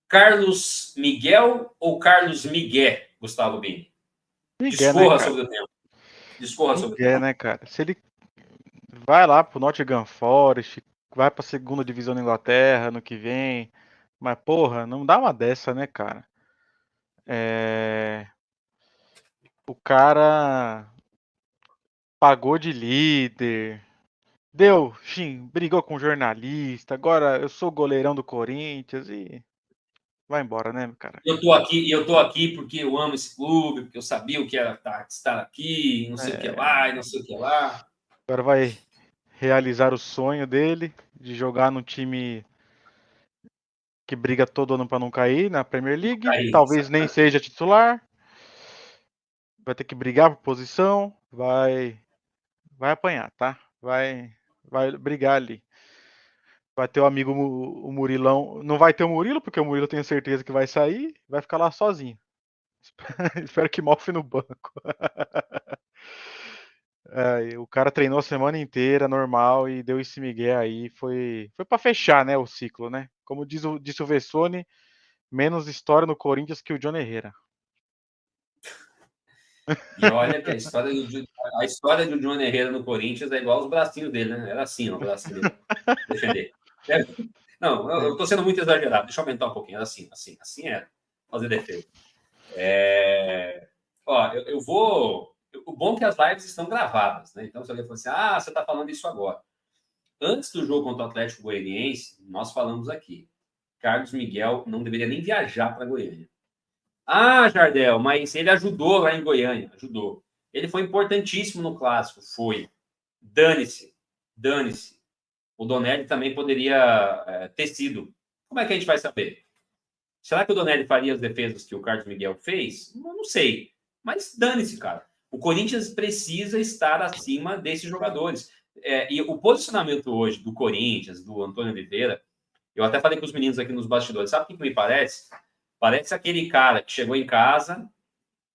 Carlos Miguel ou Carlos Miguel, Gustavo Bini? Miguel, Discorra, né, sobre o tema. Discorra sobre o tema. Miguel, né, cara? Se ele vai lá pro Nottingham Forest, vai pra segunda divisão da Inglaterra no que vem, mas porra, não dá uma dessa, né, cara? O cara pagou de líder, brigou com jornalista, agora eu sou goleirão do Corinthians e vai embora, né, cara? Eu tô aqui porque eu amo esse clube, porque eu sabia o que era estar aqui, não sei o que lá, e não sei o que lá. Agora vai realizar o sonho dele de jogar no time que briga todo ano pra não cair na Premier League, Aí, talvez nem seja titular, vai ter que brigar por posição, vai apanhar, tá? Vai brigar ali. Vai ter o amigo o Murilão. Não vai ter o Murilo, porque o Murilo eu tenho certeza que vai sair. Vai ficar lá sozinho. Espero que mofe no banco. O cara treinou a semana inteira, normal, e deu esse migué aí. Foi pra fechar, né, o ciclo, né? Como disse o Vessone, menos história no Corinthians que o John Herrera. E olha que a história do John Herrera no Corinthians é igual aos bracinhos dele, né? Era assim, o bracinho dele. Defender. Não, eu tô sendo muito exagerado. Deixa eu aumentar um pouquinho. Era assim era. Fazer defesa. Ó, eu vou... O bom é que as lives estão gravadas, né? Então, se alguém falar assim, você tá falando isso agora. Antes do jogo contra o Atlético Goianiense, nós falamos aqui. Carlos Miguel não deveria nem viajar para Goiânia. Jardel, mas ele ajudou lá em Goiânia. Ajudou. Ele foi importantíssimo no Clássico. Foi. Dane-se. Dane-se. O Donelli também poderia ter sido. Como é que a gente vai saber? Será que o Donelli faria as defesas que o Carlos Miguel fez? Não sei. Mas dane-se, cara. O Corinthians precisa estar acima desses jogadores. E o posicionamento hoje do Corinthians, do Antônio Oliveira, eu até falei com os meninos aqui nos bastidores. Sabe o que me parece? Parece aquele cara que chegou em casa,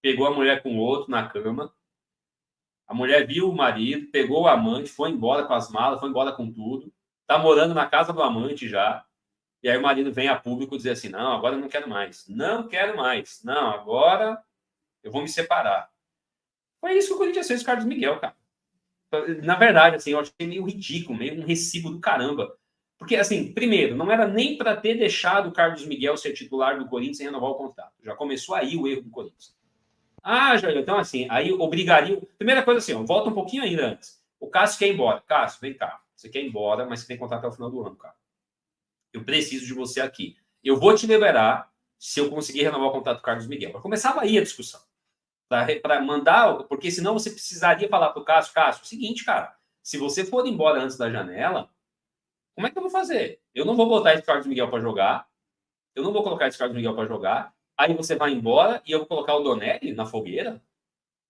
pegou a mulher com o outro na cama, a mulher viu o marido, pegou o amante, foi embora com as malas, foi embora com tudo, tá morando na casa do amante já, e aí o marido vem a público dizer assim, não, agora eu não quero mais, não, agora eu vou me separar. Foi isso que o Corinthians fez com o Carlos Miguel, cara. Na verdade, assim, eu achei meio ridículo, meio um recibo do caramba. Porque, assim, primeiro, não era nem para ter deixado o Carlos Miguel ser titular do Corinthians sem renovar o contrato. Já começou aí o erro do Corinthians. Jair, então, assim, aí obrigaria... Primeira coisa, assim, volta um pouquinho ainda antes. O Cássio quer ir embora. Cássio, vem cá. Você quer ir embora, mas você tem contrato até o final do ano, cara. Eu preciso de você aqui. Eu vou te liberar se eu conseguir renovar o contrato do Carlos Miguel. Começava aí a discussão. Para mandar... Porque senão você precisaria falar para o Cássio, o seguinte, cara, se você for embora antes da janela, como é que eu vou fazer? Eu não vou botar esse Carlos Miguel para jogar. Eu não vou colocar esse Carlos Miguel para jogar. Aí você vai embora e eu vou colocar o Donelli na fogueira?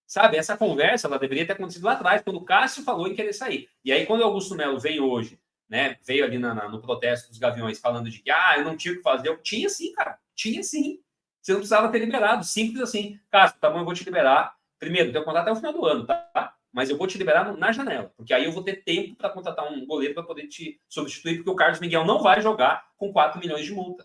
Sabe, essa conversa ela deveria ter acontecido lá atrás, quando o Cássio falou em querer sair. E aí, quando o Augusto Melo veio hoje, né, veio ali no protesto dos Gaviões falando de que eu não tinha o que fazer. Eu tinha sim, cara. Tinha sim. Você não precisava ter liberado. Simples assim. Cássio, tá bom, eu vou te liberar. Primeiro, teu contrato até o final do ano, tá? Mas eu vou te liberar na janela, porque aí eu vou ter tempo para contratar um goleiro para poder te substituir, porque o Carlos Miguel não vai jogar com 4 milhões de multa.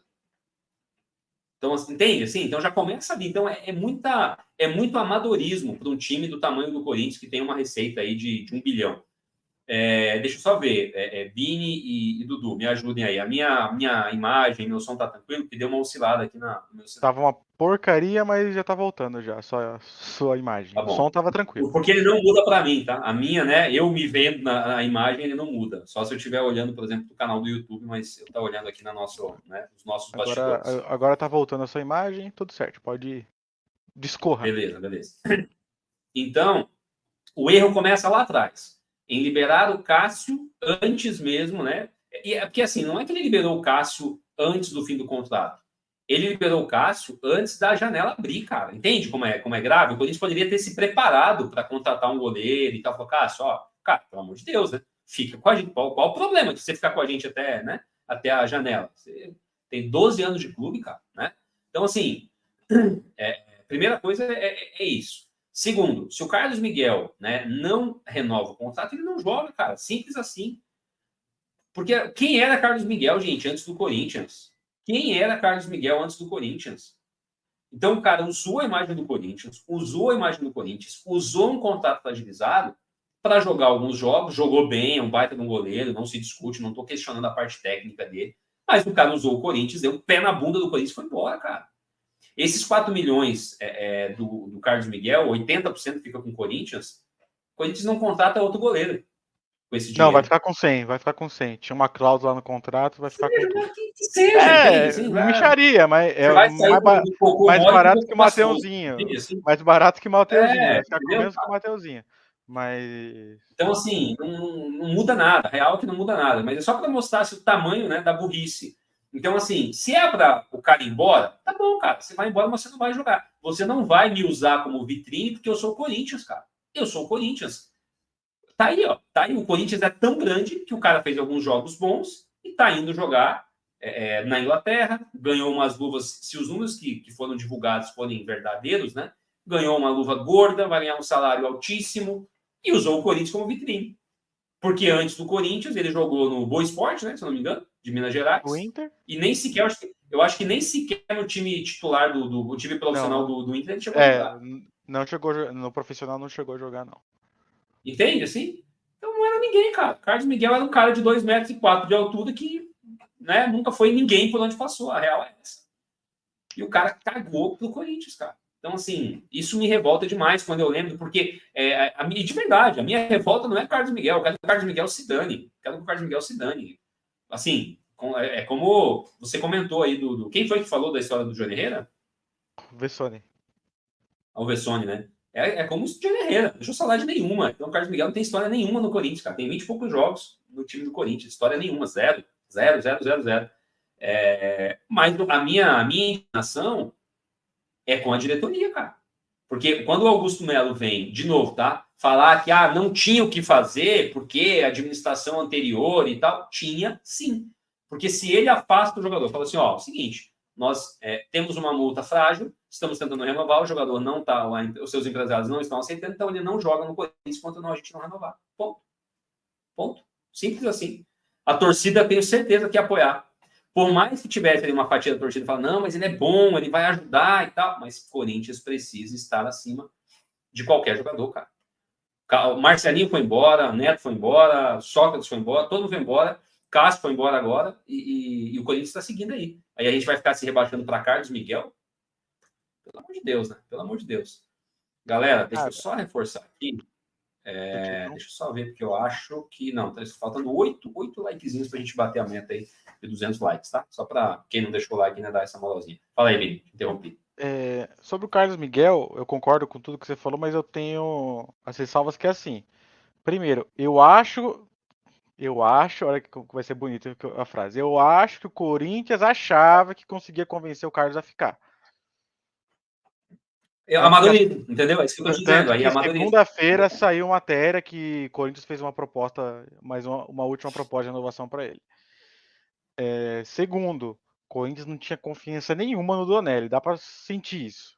Então, assim, entende? Assim, então já começa ali. Então é muito amadorismo para um time do tamanho do Corinthians, que tem uma receita aí de 1 bilhão. Deixa eu só ver. Bini e Dudu, me ajudem aí. A minha imagem, meu som tá tranquilo, que deu uma oscilada aqui no meu celular. Tava uma porcaria, mas já tá voltando já, sua imagem. Tá O bom. som tava tranquilo. Porque ele não muda para mim, tá? A minha, né? Eu me vendo na imagem, ele não muda. Só se eu estiver olhando, por exemplo, do canal do YouTube, mas eu tô olhando aqui nos nossos bastidores. Agora tá voltando a sua imagem, tudo certo. Pode discorra. Beleza. Então, o erro começa lá atrás, em liberar o Cássio antes mesmo, né? Porque assim, não é que ele liberou o Cássio antes do fim do contrato. Ele liberou o Cássio antes da janela abrir, cara. Entende como é grave? O Corinthians poderia ter se preparado para contratar um goleiro e tal. Falou, Cássio, cara, pelo amor de Deus, né? Fica com a gente. Qual o problema de você ficar com a gente até, né? Até a janela? Você tem 12 anos de clube, cara, né? Então, assim, primeira coisa é isso. Segundo, se o Carlos Miguel, né, não renova o contrato, ele não joga, cara. Simples assim. Porque quem era Carlos Miguel, gente, antes do Corinthians? quem era Carlos Miguel antes do Corinthians. Então, o cara usou a imagem do Corinthians, usou um contrato fragilizado para jogar alguns jogos, jogou bem, é um baita de um goleiro, não se discute, não estou questionando a parte técnica dele, mas o cara usou o Corinthians, deu um pé na bunda do Corinthians e foi embora, cara. Esses 4 milhões do Carlos Miguel, 80% fica com o Corinthians não contrata outro goleiro com esse dinheiro. Não, vai ficar com 100, vai ficar com 100. Tinha uma cláusula no contrato, vai ficar com tudo. Que seja, entende? Assim, micharia, mas é mais barato que o Mateuzinho. Assim. Mais barato que o Mateuzinho, vai ficar com menos que o Mateuzinho. Mas... Então, assim, não muda nada. Real que não muda nada. Mas é só para mostrar o tamanho, né, da burrice. Então, assim, se é para o cara ir embora, tá bom, cara. Você vai embora, mas você não vai jogar. Você não vai me usar como vitrine porque eu sou o Corinthians, cara. Eu sou o Corinthians. Tá aí, ó. Tá aí. O Corinthians é tão grande que o cara fez alguns jogos bons e tá indo jogar na Inglaterra. Ganhou umas luvas, se os números que foram divulgados forem verdadeiros, né? Ganhou uma luva gorda, vai ganhar um salário altíssimo e usou o Corinthians como vitrine. Porque antes do Corinthians, ele jogou no Boa Esporte, né? Se não me engano, de Minas Gerais. O Inter? E nem sequer, eu acho que nem sequer no time titular do time profissional do Inter ele chegou a jogar. Não chegou, no profissional não chegou a jogar, não. Entende, assim? Então não era ninguém, cara. Carlos Miguel era um cara de 2,4 metros de altura que, né, nunca foi ninguém por onde passou. A real é essa. E o cara cagou pro Corinthians, cara. Então, assim, isso me revolta demais quando eu lembro, porque, de verdade, a minha revolta não é Carlos Miguel, eu quero que o Carlos Miguel se dane. Eu quero que o Carlos Miguel se dane. Assim, é como você comentou aí quem foi que falou da história do Johnny Herrera? O Vessone. O Vessone, né? É como o Johnny Herrera, não deixou saudade nenhuma. Então, o Carlos Miguel não tem história nenhuma no Corinthians, cara. Tem 20 e poucos jogos no time do Corinthians, história nenhuma, zero. Mas a minha indignação é com a diretoria, cara. Porque quando o Augusto Melo vem, de novo, tá? Falar que não tinha o que fazer, porque a administração anterior e tal, tinha sim. Porque se ele afasta o jogador, fala assim, ó, o seguinte, nós temos uma multa frágil, estamos tentando renovar, o jogador não está lá, os seus empresários não estão aceitando, então ele não joga no Corinthians enquanto a gente não renovar. Ponto. Simples assim. A torcida, tenho certeza que ia apoiar. Por mais que tivesse ali uma fatia da torcida falando, não, mas ele é bom, ele vai ajudar e tal, mas Corinthians precisa estar acima de qualquer jogador, cara. O Marcelinho foi embora, o Neto foi embora, Sócrates foi embora, todo mundo foi embora, Cássio foi embora agora e o Corinthians está seguindo aí. Aí a gente vai ficar se rebaixando para Carlos Miguel? Pelo amor de Deus, né? Pelo amor de Deus. Galera, deixa eu só reforçar aqui. Deixa eu só ver, porque eu acho que não, tá faltando 8 likezinhos para a gente bater a meta aí de 200 likes, tá? Só para quem não deixou o like, né, dar essa moralzinha. Fala aí, Vini, interrompi. Sobre o Carlos Miguel, eu concordo com tudo que você falou, mas eu tenho as ressalvas que é assim. Primeiro, eu acho, olha que vai ser bonito a frase. Eu acho que o Corinthians achava que conseguia convencer o Carlos a ficar. Amadorismo, entendeu? É isso que eu estou dizendo. Aí, segunda-feira saiu uma matéria que o Corinthians fez uma proposta, mais uma última proposta de renovação para ele. Segundo, o Corinthians não tinha confiança nenhuma no Donelli, dá para sentir isso.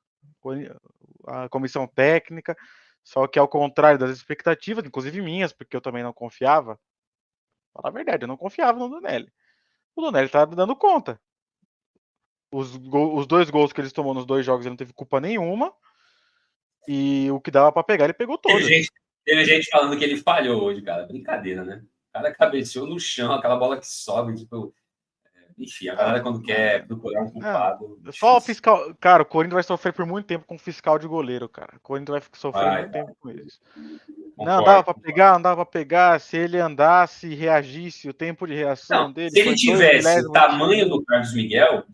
A comissão técnica, só que ao contrário das expectativas, inclusive minhas, porque eu também não confiava, falar a verdade, eu não confiava no Donelli. O Donelli tá dando conta. Os 2 gols que eles tomou nos 2 jogos ele não teve culpa nenhuma. E o que dava para pegar, ele pegou todas. Teve gente falando que ele falhou hoje, cara. Brincadeira, né? O cara cabeceou no chão, aquela bola que sobe, tipo. Enfim, a galera quando quer procurar um culpado. Só o fiscal. Cara, o Corinthians vai sofrer por muito tempo com fiscal de goleiro, cara. O Corinthians vai sofrer muito tempo com isso. Não dava pra pegar. Se ele andasse, reagisse, o tempo de reação dele. Se ele tivesse o tamanho do Carlos Miguel,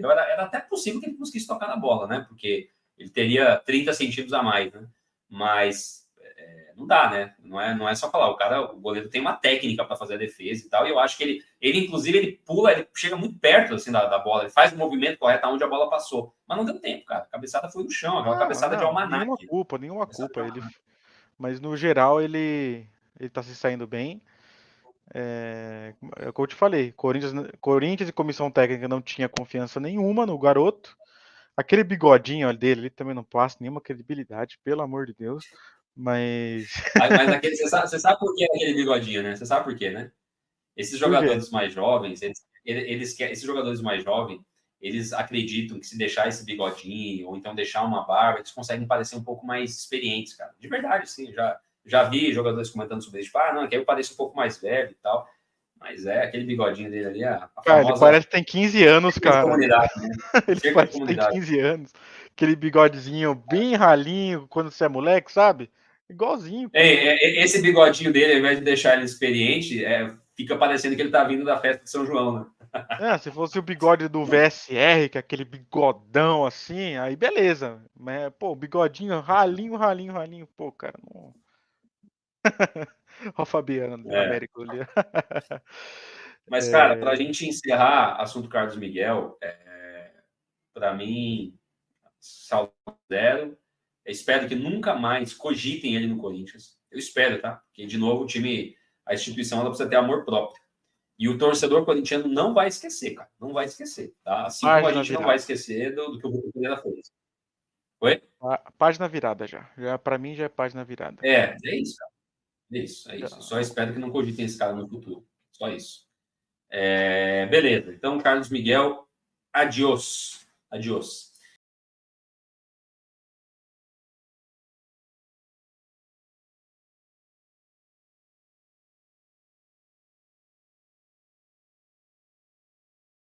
era até possível que ele conseguisse tocar na bola, né? Porque ele teria 30 centímetros a mais, né? Mas não dá, né? Não é só falar. O goleiro tem uma técnica para fazer a defesa e tal. E eu acho que ele inclusive, ele pula, ele chega muito perto assim, da bola, ele faz o movimento correto aonde a bola passou. Mas não deu tempo, cara. A cabeçada foi no chão, aquela cabeçada de almanaque. Nenhuma culpa. Mas no geral ele tá se saindo bem. É como eu te falei, Corinthians e comissão técnica não tinha confiança nenhuma no garoto. Aquele bigodinho dele, ele também não passa nenhuma credibilidade, pelo amor de Deus. Mas você sabe por que é aquele bigodinho, né? Você sabe por quê, né? Esses jogadores mais jovens, esses jogadores mais jovens, eles acreditam que se deixar esse bigodinho, ou então deixar uma barba, eles conseguem parecer um pouco mais experientes, cara. De verdade, sim. Já vi jogadores comentando sobre isso. Tipo, não, que aí eu pareço um pouco mais velho e tal. Mas aquele bigodinho dele ali, a Cara, ele famosa... parece que tem 15 anos, cara. comunidade, né? Ele Cerca de parece que tem comunidade. 15 anos. Aquele bigodezinho bem ralinho quando você é moleque, sabe? Igualzinho, pô. Esse bigodinho dele, ao invés de deixar ele experiente, fica parecendo que ele tá vindo da festa de São João, né? Se fosse o bigode do VSR, que é aquele bigodão assim, aí beleza. Mas, pô, bigodinho ralinho. Pô, cara, não. Olha o Fabiano, É. Américo ali. Mas, cara, para a gente encerrar assunto Carlos Miguel, para mim, saldo zero. Eu espero que nunca mais cogitem ele no Corinthians. Eu espero, tá? Porque, de novo, o time, a instituição, ela precisa ter amor próprio. E o torcedor corintiano não vai esquecer, cara. Não vai esquecer, tá? Assim como a Página gente não vai virada. esquecer do que o Vitor Pereira fez. Oi? Página virada já. Já para mim já é página virada. É isso, cara. É isso. Já. Eu só espero que não cogitem esse cara no futuro. Só isso. Beleza. Então, Carlos Miguel, adiós. Adiós.